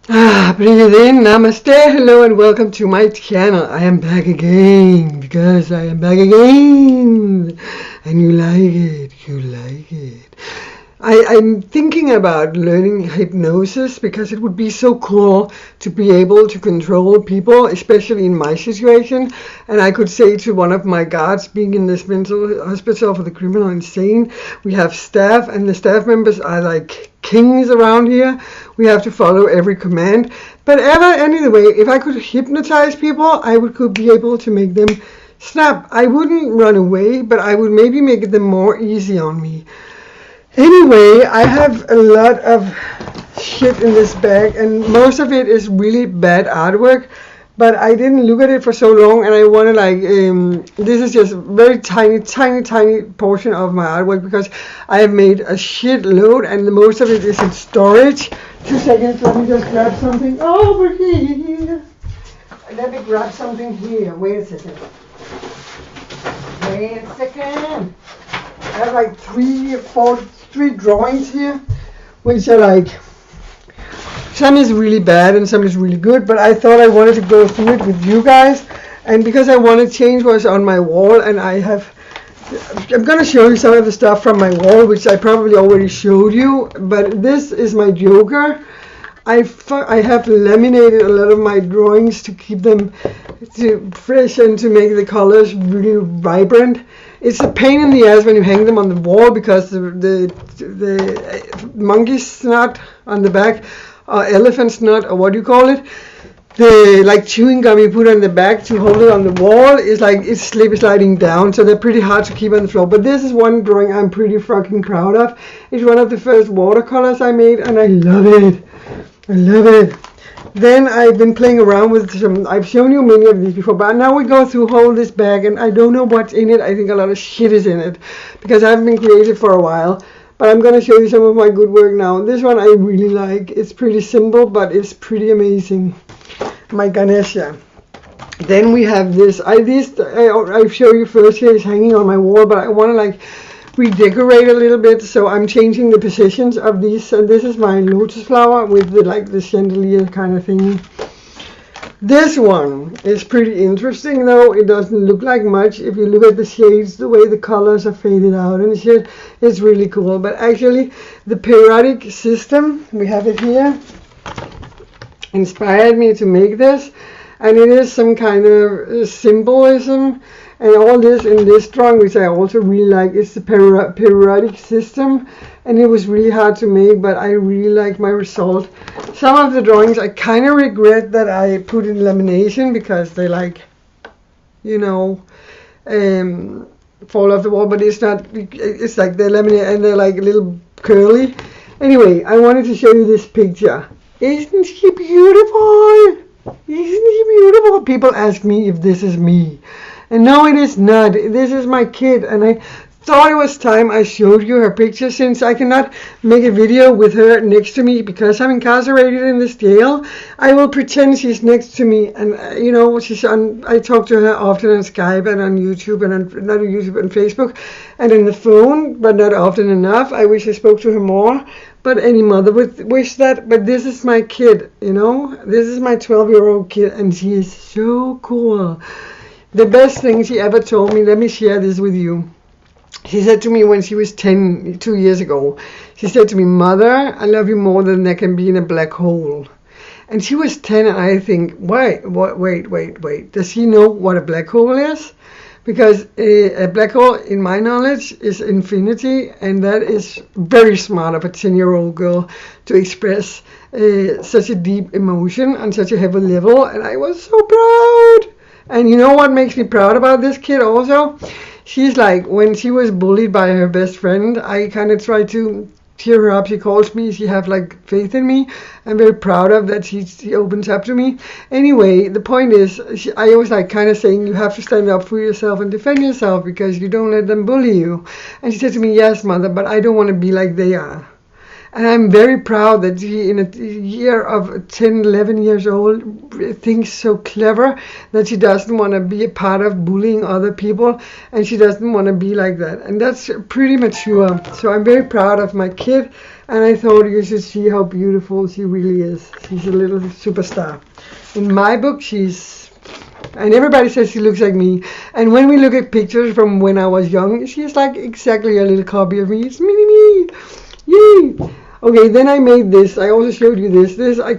Breathe in, namaste, hello and welcome to my channel. I am back again because I am back again and you like it. I'm thinking about learning hypnosis because it would be so cool to be able to control people, especially in my situation. And I could say to one of my guards, being in this mental hospital for the criminal insane, we have staff and the staff members are like kings around here. We have to follow every command. But anyway, if I could hypnotize people, could be able to make them snap. I wouldn't run away, but I would maybe make them more easy on me. Anyway, I have a lot of shit in this bag and most of it is really bad artwork, but I didn't look at it for so long and I want to this is just a very tiny portion of my artwork because I have made a shit load and the most of it is in storage. 2 seconds, let me just grab something over here. Let me grab something here. Wait a second. I have like three drawings here, which are like, some is really bad and some is really good, but I thought I wanted to go through it with you guys, and because I want to change what's on my wall, and I'm going to show you some of the stuff from my wall, which I probably already showed you, but this is my Joker. I have laminated a lot of my drawings to keep them fresh and to make the colors really vibrant. It's a pain in the ass when you hang them on the wall because the monkey snot on the back, or elephant snot, or what do you call it? The like chewing gum you put on the back to hold it on the wall is like it's sliding down, so they're pretty hard to keep on the floor. But this is one drawing I'm pretty fucking proud of. It's one of the first watercolors I made, and I love it. I love it. Then I've been playing around with some, I've shown you many of these before, but now we go through whole this bag and I don't know what's in it. I think a lot of shit is in it because I haven't been creative for a while. But I'm going to show you some of my good work now. This one I really like. It's pretty simple, but it's pretty amazing. My Ganesha. Then we have this. I show you first here is hanging on my wall, but I want to like redecorate a little bit, so I'm changing the positions of these. And this is my lotus flower with the chandelier kind of thing. This one is pretty interesting, though it doesn't look like much. If you look at the shades, the way the colors are faded out and shit, it's really cool. But actually, the periodic system, we have it here, inspired me to make this, and it is some kind of symbolism. And all this in this drawing, which I also really like, is the periodic system. And it was really hard to make, but I really like my result. Some of the drawings I kind of regret that I put in lamination because they fall off the wall. But it's not, it's like they're laminated and they're like a little curly. Anyway, I wanted to show you this picture. Isn't she beautiful? Isn't she beautiful? People ask me if this is me. And no, it is not. This is my kid, and I thought it was time I showed you her picture since I cannot make a video with her next to me because I'm incarcerated in this jail. I will pretend she's next to me, and she's on. I talk to her often on Skype and on YouTube and not on YouTube and Facebook, and in the phone, but not often enough. I wish I spoke to her more. But any mother would wish that. But this is my kid, This is my 12-year-old kid, and she is so cool. The best thing she ever told me, let me share this with you. She said to me when she was 10, 2 years ago, she said to me, "Mother, I love you more than there can be in a black hole." And she was 10, and I think, wait. Does she know what a black hole is? Because a black hole, in my knowledge, is infinity, and that is very smart of a 10-year-old girl to express such a deep emotion on such a heavy level, and I was so proud. And you know what makes me proud about this kid also? She's like, when she was bullied by her best friend, I kind of tried to cheer her up. She calls me, she have like faith in me. I'm very proud of that she opens up to me. Anyway, the point is, I was like kind of saying, you have to stand up for yourself and defend yourself because you don't let them bully you. And she said to me, "Yes, mother, but I don't want to be like they are." And I'm very proud that she, in a year of 10, 11 years old, thinks so clever that she doesn't want to be a part of bullying other people, and she doesn't want to be like that. And that's pretty mature. So I'm very proud of my kid, and I thought you should see how beautiful she really is. She's a little superstar. In my book, and everybody says she looks like me. And when we look at pictures from when I was young, she's like exactly a little copy of me. It's me. Yay! Okay, then I made this. I also showed you this. I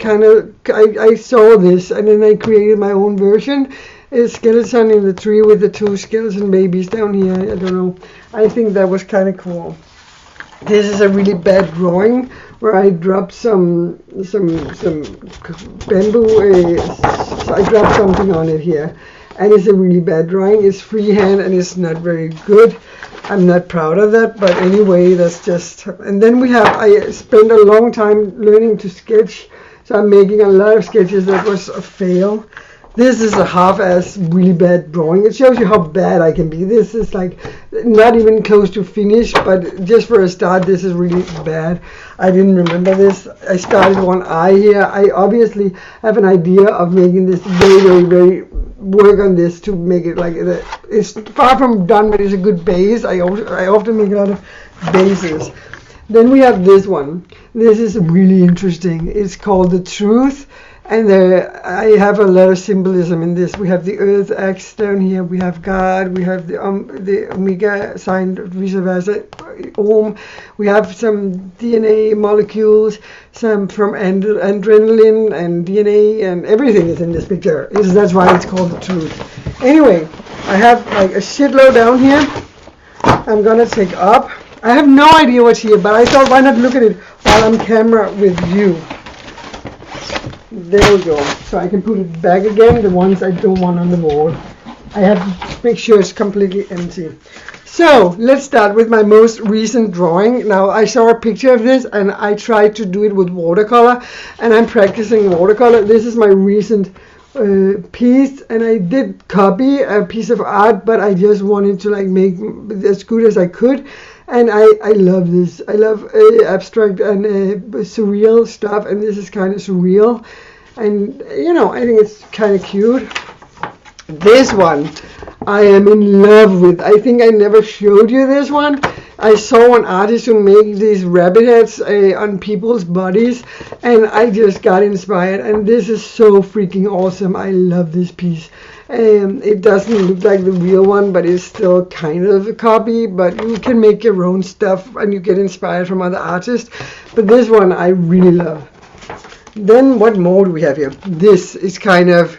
saw this, and then I created my own version. A skeleton in the tree with the two skeleton babies down here. I don't know. I think that was kind of cool. This is a really bad drawing where I dropped some bamboo. I dropped something on it here, and it's a really bad drawing. It's freehand and it's not very good. I'm not proud of that, but anyway, that's just. And then I spent a long time learning to sketch, so I'm making a lot of sketches. That was a fail. This is a half-ass really bad drawing. It shows you how bad I can be. This is like not even close to finish, but just for a start, this is really bad. I didn't remember this. I started one eye here. I obviously have an idea of making this very work on this to make it like it's far from done, but it's a good base. I often make a lot of bases. Then we have this one. This is really interesting. It's called The Truth. And I have a lot of symbolism in this. We have the earth axe down here. We have God. We have the omega sign, vice versa, Om. We have some DNA molecules, some from adrenaline and DNA, and everything is in this picture. That's why it's called The Truth. Anyway, I have like a shitload down here. I'm gonna take up. I have no idea what's here, but I thought why not look at it while I'm camera with you. There we go. So I can put it back again, the ones I don't want on the wall. I have to make sure it's completely empty. So let's start with my most recent drawing. Now I saw a picture of this and I tried to do it with watercolor, and I'm practicing watercolor. This is my recent piece, and I did copy a piece of art, but I just wanted to like make as good as I could. And I love this. I love abstract and surreal stuff, and this is kind of surreal. And, I think it's kind of cute. This one, I am in love with. I think I never showed you this one. I saw an artist who made these rabbit heads on people's bodies, and I just got inspired. And this is so freaking awesome. I love this piece. It doesn't look like the real one, but it's still kind of a copy. But you can make your own stuff, and you get inspired from other artists. But this one I really love. Then what more do we have here? This is kind of,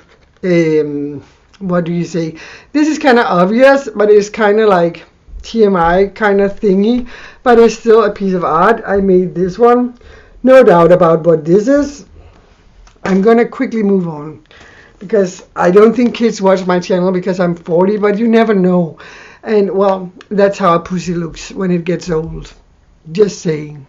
what do you say? This is kind of obvious, but it's kind of like TMI kind of thingy. But it's still a piece of art. I made this one. No doubt about what this is. I'm going to quickly move on, because I don't think kids watch my channel because I'm 40, but you never know. And, well, that's how a pussy looks when it gets old. Just saying.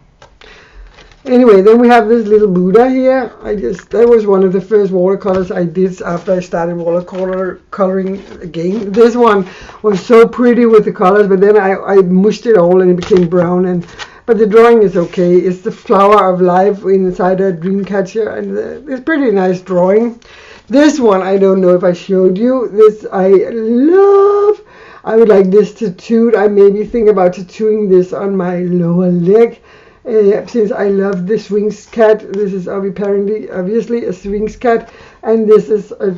Anyway, then we have this little Buddha here. That was one of the first watercolors I did after I started watercoloring again. This one was so pretty with the colors, but then I mushed it all and it became brown. But the drawing is okay. It's the flower of life inside a dream catcher, and it's pretty nice drawing. This one, I don't know if I showed you. This I love. I would like this tattooed. I maybe think about tattooing this on my lower leg. Since I love the Sphinx cat. This is obviously a Sphinx cat, and this is a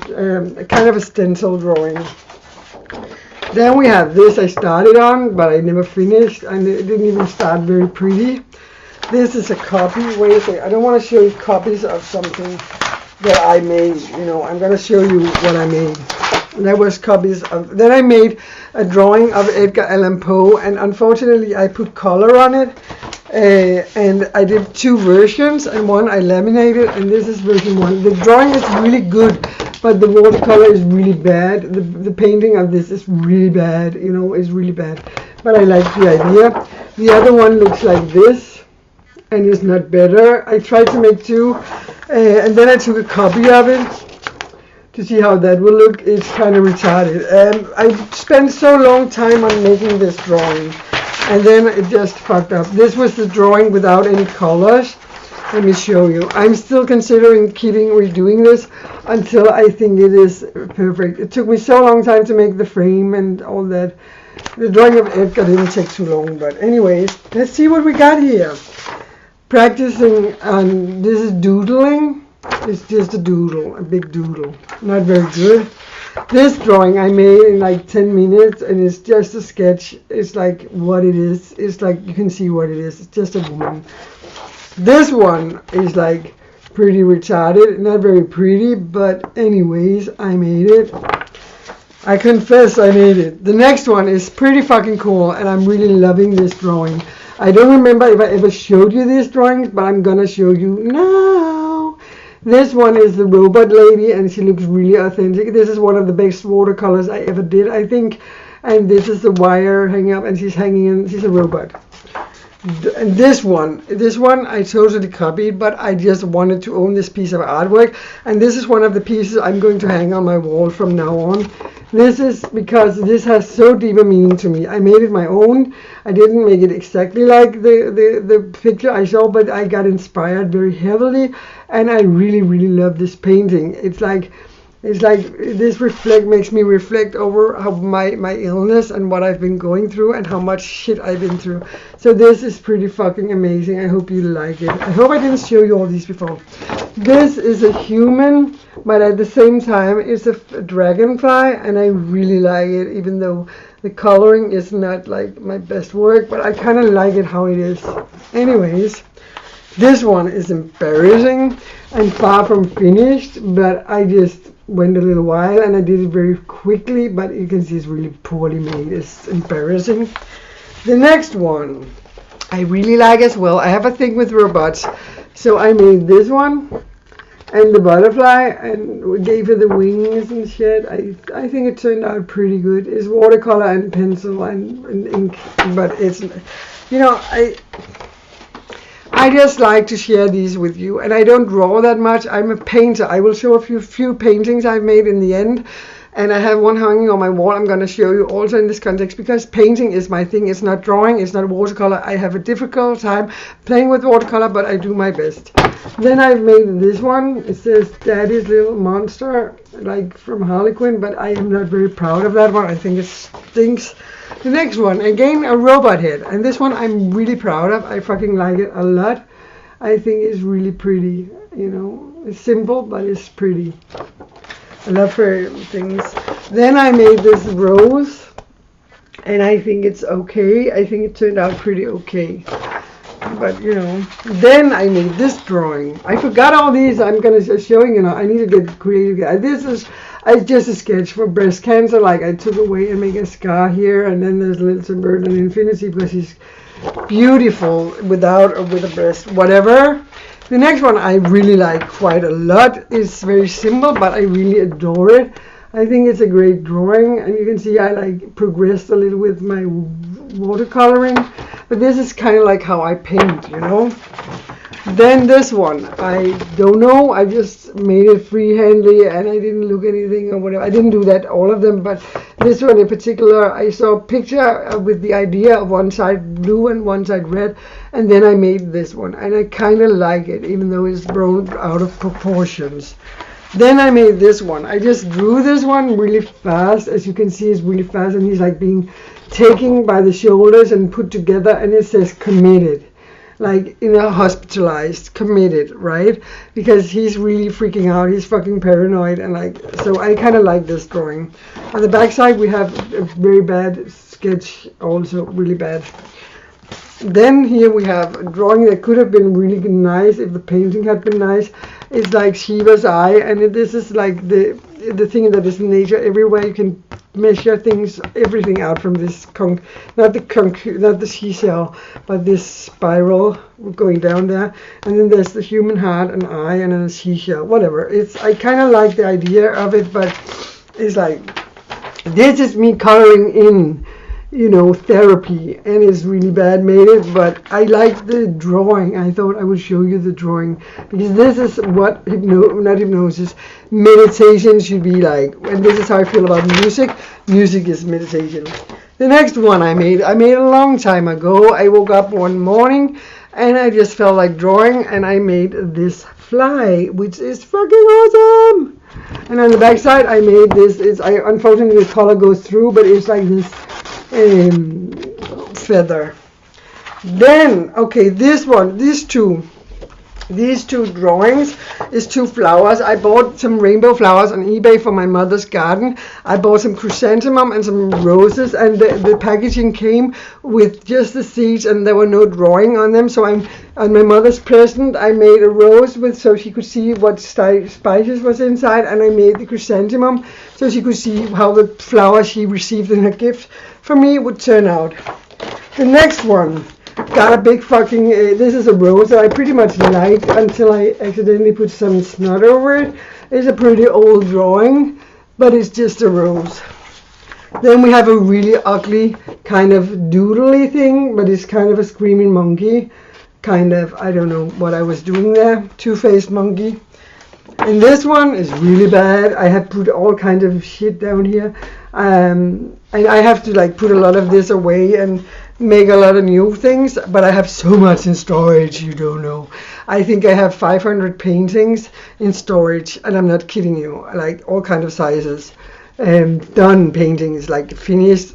kind of a stencil drawing. Then we have this I started on, but I never finished, and it didn't even start very pretty. This is a copy. Wait a second. I don't want to show you copies of something that I made. I'm going to show you what I made. There was copies of. Then I made a drawing of Edgar Allan Poe, and unfortunately I put color on it. And I did two versions, and one I laminated, and this is version 1. The drawing is really good, but the watercolor is really bad. The painting of this is really bad, it's really bad. But I like the idea. The other one looks like this, and it's not better. I tried to make two, and then I took a copy of it to see how that will look. It's kind of retarded. I spent so long time on making this drawing. and then it just fucked up. This was the drawing without any colors. Let me show you. I'm still considering redoing this until I think it is perfect. It took me so long time to make the frame and all that. The drawing of Edgar didn't take too long, but anyways, let's see what we got here. Practicing on, this is doodling. It's just a doodle, a big doodle. Not very good. This drawing I made in like 10 minutes, and it's just a sketch. It's like what it is. It's like you can see what it is. It's just a woman. This one is like pretty retarded, not very pretty, but anyways, I made it. I confess I made it. The next one is pretty fucking cool, and I'm really loving this drawing. I don't remember if I ever showed you these drawings, but I'm gonna show you now. This one is the robot lady, and she looks really authentic. This is one of the best watercolors I ever did, I think. And this is the wire hanging up, and she's hanging in, she's a robot. And this one I totally copied, but I just wanted to own this piece of artwork, and this is one of the pieces I'm going to hang on my wall from now on. This is because this has so deep a meaning to me. I made it my own. I didn't make it exactly like the picture I saw, but I got inspired very heavily, and I really, really love this painting. It's like this makes me reflect over how my illness and what I've been going through and how much shit I've been through. So this is pretty fucking amazing. I hope you like it. I hope I didn't show you all these before. This is a human, but at the same time it's a dragonfly, and I really like it, even though the coloring is not like my best work, but I kind of like it how it is. Anyways, this one is embarrassing and far from finished, but I just went a little while and I did it very quickly, but you can see it's really poorly made. It's embarrassing. The next one I really like as well. I have a thing with robots, so I made this one and the butterfly, and we gave her the wings and shit. I think it turned out pretty good. It's watercolor and pencil and ink, but it's, you know, I just like to share these with you, and I don't draw that much. I'm a painter. I will show a few paintings I've made in the end, and I have one hanging on my wall I'm going to show you also in this context, because painting is my thing. It's not drawing, it's not watercolor. I have a difficult time playing with watercolor, but I do my best. Then I've made this one. It says Daddy's Little Monster, like from Harlequin, but I am not very proud of that one. I think it stinks. The next one, again, a robot head, and this one I'm really proud of. I fucking like it a lot. I think it's really pretty, you know. It's simple, but it's pretty. I love her things. Then I made this rose, and I think it's okay. I think it turned out pretty okay. But, you know, then I made this drawing. I forgot all these. I'm going to show you now. I need to get creative. This is just a sketch for breast cancer. Like, I took away and make a scar here, and then there's a little sunburn and infinity because she's beautiful without or with a breast, whatever. The next one I really like quite a lot. It's very simple, but I really adore it. I think it's a great drawing, and you can see I like progressed a little with my watercoloring, but this is kind of like how I paint, you know. Then this one, I don't know, I just made it freehandly and I didn't look anything or whatever. I didn't do that, all of them, but this one in particular, I saw a picture with the idea of one side blue and one side red, and then I made this one, and I kind of like it, even though it's blown out of proportions. Then I made this one. I just drew this one really fast. As you can see, it's really fast, and he's like being taken by the shoulders and put together, and it says committed. Like, you know, hospitalized, committed, right? Because he's really freaking out. He's fucking paranoid, and like, so I kind of like this drawing. On the back side, we have a very bad sketch, also really bad. Then here we have a drawing that could have been really nice if the painting had been nice. It's like Shiva's eye, and this is like the thing that is in nature everywhere. You can measure things, everything out from this not the seashell, but this spiral going down there. And then there's the human heart, an eye, and then a seashell, whatever. I kind of like the idea of it, but it's like, this is me coloring in, you know, therapy, and it's really bad made it, but I like the drawing. I thought I would show you the drawing, because this is what meditation should be like, and this is how I feel about music. Music is meditation. The next one I made a long time ago. I woke up one morning and I just felt like drawing, and I made this fly, which is fucking awesome. And on the back side I made this, unfortunately the color goes through, but it's like this feather. Then, okay, these two drawings is 2 flowers. I bought some rainbow flowers on eBay for my mother's garden. I bought some chrysanthemum and some roses, and the packaging came with just the seeds and there were no drawing on them. So on my mother's present, I made a rose so she could see what spices was inside, and I made the chrysanthemum so she could see how the flower she received in her gift for me would turn out. The next one got a big fucking, this is a rose that I pretty much liked until I accidentally put some snot over it. It's a pretty old drawing, but it's just a rose. Then we have a really ugly kind of doodly thing, but it's kind of a screaming monkey. Kind of, I don't know what I was doing there. Two-faced monkey. And this one is really bad. I have put all kinds of shit down here. And I have to like put a lot of this away and make a lot of new things, but I have so much in storage, you don't know. I think I have 500 paintings in storage, and I'm not kidding you, like all kind of sizes. Done paintings, like finished.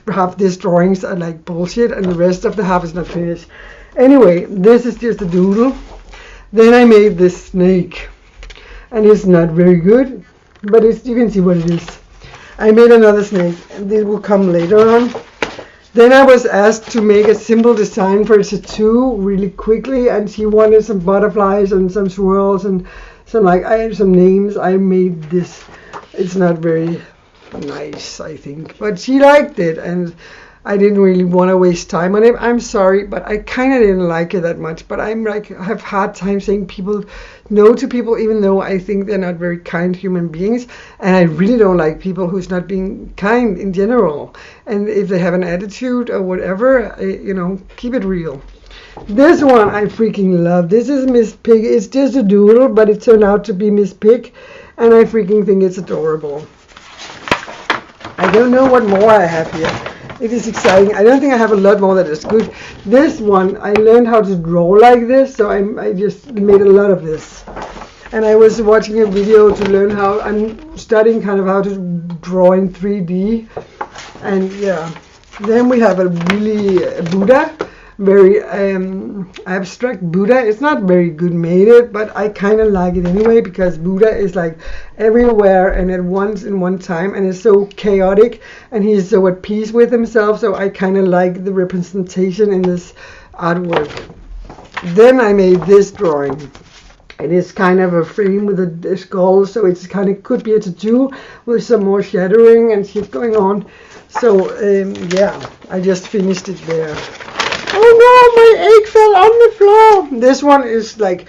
Half these drawings are like bullshit, and the rest of the half is not finished. Anyway, this is just a doodle. Then I made this snake, and it's not very good, but you can see what it is. I made another snake, and this will come later on. Then I was asked to make a simple design for a tattoo really quickly, and she wanted some butterflies and some swirls and some names. I made this. It's not very nice, I think, but she liked it, and I didn't really want to waste time on it. I'm sorry, but I kind of didn't like it that much. But I have hard time saying no to people, even though I think they're not very kind human beings. And I really don't like people who's not being kind in general. And if they have an attitude or whatever, keep it real. This one I freaking love. This is Miss Pig. It's just a doodle, but it turned out to be Miss Pig. And I freaking think it's adorable. I don't know what more I have here. It is exciting. I don't think I have a lot more that is good. This one, I learned how to draw like this, so I just made a lot of this. And I was watching a video to learn I'm studying kind of how to draw in 3D. And yeah, then we have a really Buddha, very abstract Buddha. It's not very good made, but I kind of like it anyway, because Buddha is like everywhere and at once in one time, and is so chaotic, and he's so at peace with himself, so I kind of like the representation in this artwork. Then I made this drawing. It is kind of a frame with a skull, so it's kind of could be a tattoo with some more shadowing and shit going on. So yeah, I just finished it there. Oh no, my egg fell on the floor. This one is like,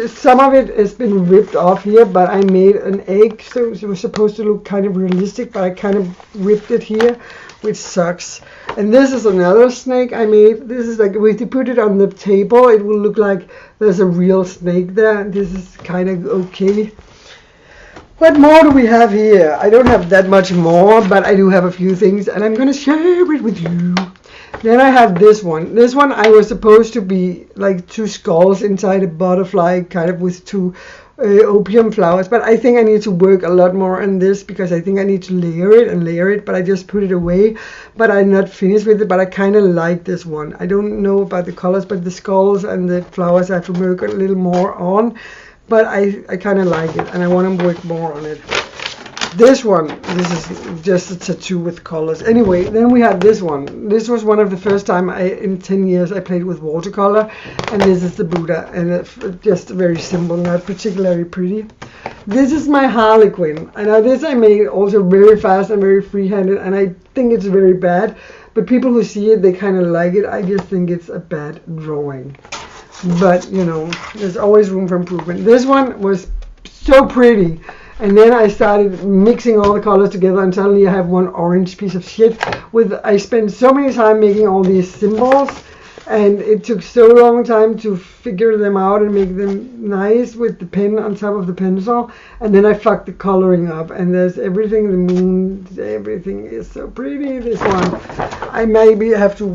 some of it has been ripped off here, but I made an egg, so it was supposed to look kind of realistic, but I kind of ripped it here, which sucks. And this is another snake I made. This is like, if you put it on the table, it will look like there's a real snake there. This is kind of okay. What more do we have here? I don't have that much more, but I do have a few things, and I'm going to share it with you. Then I have this one. This one I was supposed to be like 2 skulls inside a butterfly, kind of with 2 opium flowers. But I think I need to work a lot more on this, because I think I need to layer it. But I just put it away. But I'm not finished with it. But I kind of like this one. I don't know about the colors, but the skulls and the flowers I have to work a little more on. But I kind of like it, and I want to work more on it. This is just a tattoo with colors. Anyway, then we have this one. This was one of the first time in 10 years I played with watercolor, and this is the Buddha, and it's just very simple, not particularly pretty. This is my Harlequin, and now this I made also very fast and very free-handed, and I think it's very bad, but people who see it, they kind of like it. I just think it's a bad drawing. But, there's always room for improvement. This one was so pretty. And then I started mixing all the colors together, and suddenly I have one orange piece of shit. I spent so many time making all these symbols, And it took so long time to figure them out and make them nice with the pen on top of the pencil. And then I fucked the coloring up. And there's everything, the moon, everything is so pretty. This one, I maybe have to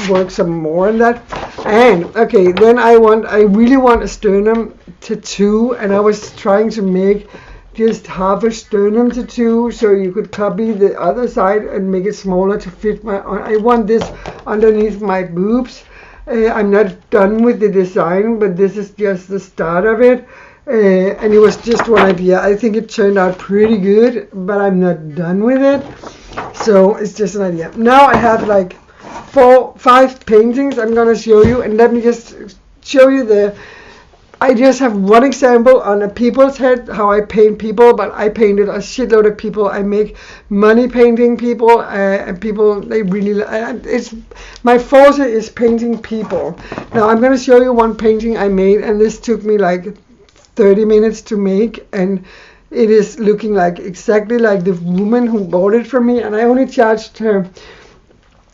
work some more on that. And okay, then I really want a sternum tattoo. And I was trying to make just half a sternum tattoo, so you could copy the other side and make it smaller to fit my. I want this underneath my boobs. I'm not done with the design, but this is just the start of it. And it was just one idea. I think it turned out pretty good, but I'm not done with it. So it's just an idea. Now I have like 5 paintings I'm gonna show you, and let me just show you I just have one example on a people's head, how I paint people, but I painted a shitload of people. I make money painting people, and people, they really, my forte is painting people. Now I'm going to show you one painting I made, and this took me like 30 minutes to make, and it is looking like exactly like the woman who bought it from me, and I only charged her,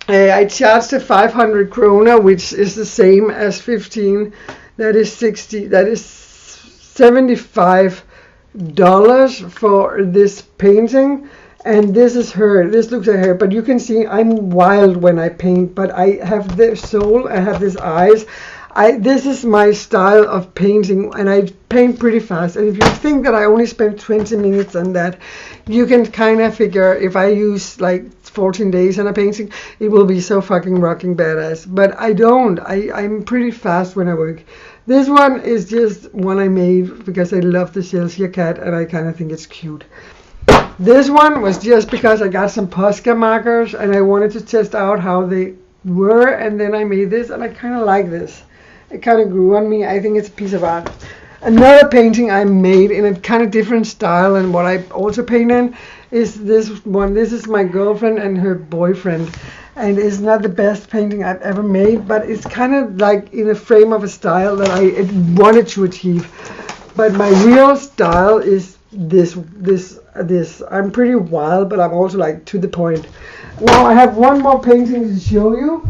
I charged her 500 krona, which is the same as 15. That is $75 for this painting, and this is her. This looks like her, but you can see I'm wild when I paint, but I have the soul, I have these eyes. This is my style of painting, and I paint pretty fast. And if you think that I only spent 20 minutes on that, you can kind of figure if I use like 14 days on a painting, it will be so fucking rocking badass. But I don't. I'm pretty fast when I work. This one is just one I made because I love the Cheshire cat, and I kind of think it's cute. This one was just because I got some Posca markers, and I wanted to test out how they were, and then I made this, and I kind of like this. It kind of grew on me. I think it's a piece of art. Another painting I made in a kind of different style, and what I also paint in, is this one. This is my girlfriend and her boyfriend, and it's not the best painting I've ever made, but it's kind of like in a frame of a style that I wanted to achieve. But my real style is this. I'm pretty wild, but I'm also like to the point. Now I have one more painting to show you.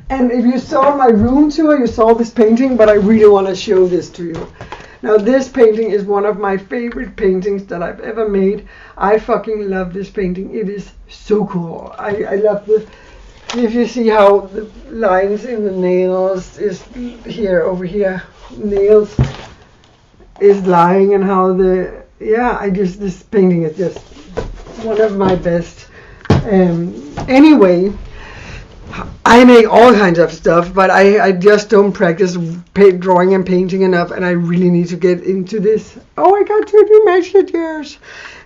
And if you saw my room tour, you saw this painting, but I really want to show this to you. Now this painting is one of my favorite paintings that I've ever made. I fucking love this painting. It is so cool. I love if you see how the lines in the nails is here, over here, nails is lying, and how this painting is just one of my best. Anyway, I make all kinds of stuff, but I just don't practice drawing and painting enough, and I really need to get into this. Oh, I got 2 new messages.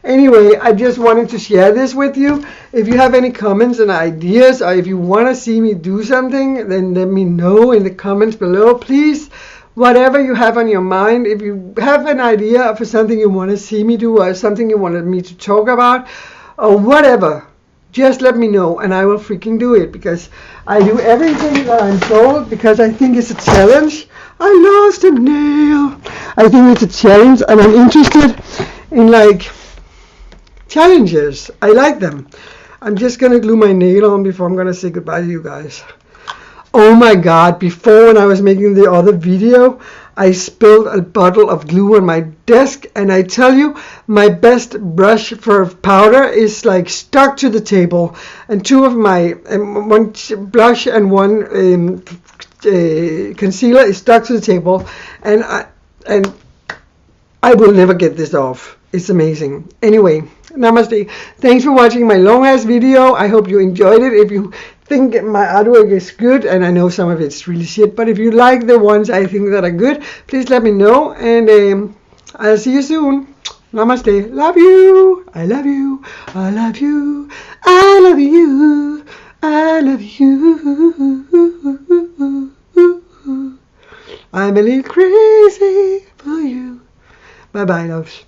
Anyway, I just wanted to share this with you. If you have any comments and ideas, or if you want to see me do something, then let me know in the comments below. Please, whatever you have on your mind, if you have an idea for something you want to see me do, or something you wanted me to talk about, or whatever, just let me know, and I will freaking do it, because I do everything that I'm told, because I think it's a challenge. I lost a nail. I think it's a challenge, and I'm interested in like challenges. I like them. I'm just gonna glue my nail on before I'm gonna say goodbye to you guys. Oh my god, before, when I was making the other video, I spilled a bottle of glue on my desk, and I tell you, my best brush for powder is like stuck to the table, and 2 of my one blush and one concealer is stuck to the table, and I will never get this off. It's amazing. Anyway, namaste. Thanks for watching my long ass video. I hope you enjoyed it. If you think my artwork is good, and I know some of it's really shit, but if you like the ones I think that are good, please let me know, and I'll see you soon. Namaste. Love you. I love you. I love you. I love you. I love you. I'm a little crazy for you. Bye bye, loves.